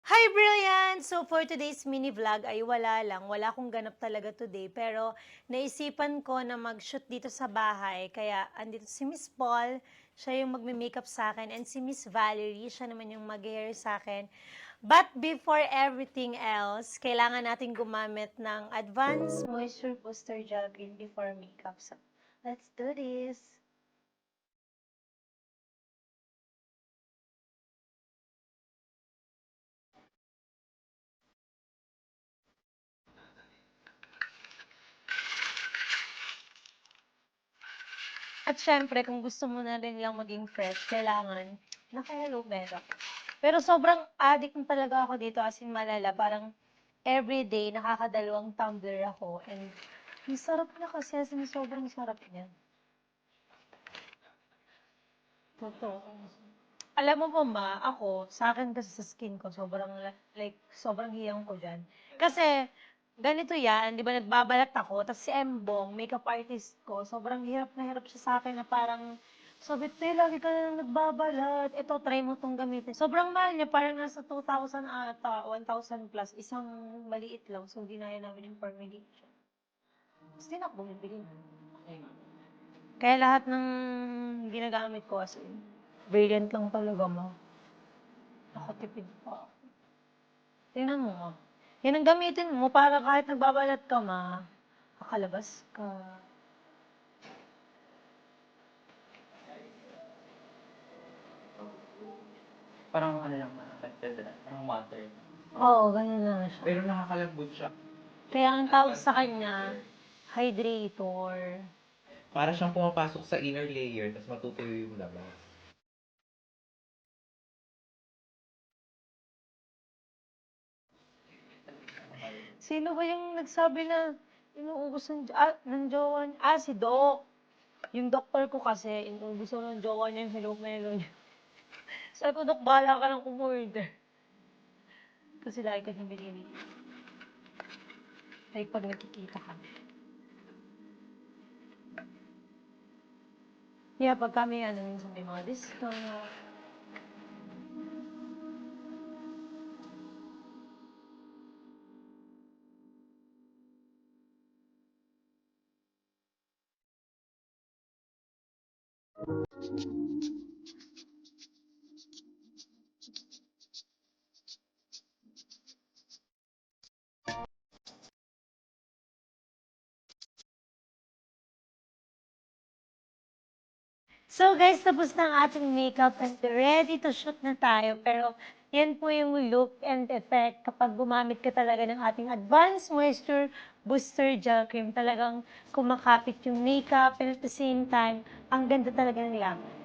Hi, Brilliant! So, for today's mini vlog ay wala akong ganap talaga today. Pero, naisipan ko na mag-shoot dito sa bahay. Kaya, andito si Miss Paul, siya yung magme-makeup sa akin. And si Miss Valerie, siya naman yung mag-hair sa akin. But before everything else, kailangan natin gumamit ng Advanced Moisture Booster Gel Cream before makeup. So, let's do this! At syempre, kung gusto mo na rin lang maging fresh, kailangan naka-aloe vera. Pero sobrang addict na talaga ako dito, as in malala. Parang everyday, nakakadalawang tumbler ako. And ang sarap niya kasi, as in sobrang sarap niya. Totoo. Alam mo ba, ma, ako, sa akin kasi sa skin ko, sobrang, like, sobrang hiyang ko dyan. Kasi, ganito yan, di ba, nagbabalat ako, tapos si Embong, makeup artist ko, sobrang hirap na hirap siya sa akin na parang, sabi, te, lagi ka na nagbabalat. Ito, try mo tong gamitin. Sobrang mahal niya, parang nasa 2,000 ata, 1,000 plus, isang maliit lang, so ginaya namin yung formulation. Tapos di na ako bumibili. Kaya lahat ng ginagamit ko as in, brilliant lang talaga mo. Nakatipid pa. Tingnan mo. Yan ang gamitin mo para kahit nagbabalat ka makalabas ka. Parang ano lang affected na, parang water. Oo, ganun lang siya. Pero nakakalambot siya. Kaya ang tawag sa kanya, hydrator. Para siyang pumapasok sa inner layer, tapos matutuyo yung labas. Sino ba yung nagsabi na inuubos ng jowa niya? Si Doc. Yung doktor ko kasi, inuubos ng jowa niya yung Hello Melo niya. Sabi ko, Doc, bahala ka lang umorder. Kasi lagi ka nang binili. Like, pag nakikita kami. Yeah, pag kami, minsan may mga discount. So guys, tapos na ang ating makeup and ready to shoot na tayo. Pero yan po yung look and effect kapag gumamit ka talaga ng ating Advanced Moisture Booster Gel Cream. Talagang kumakapit yung makeup and at the same time, ang ganda talaga ng laman.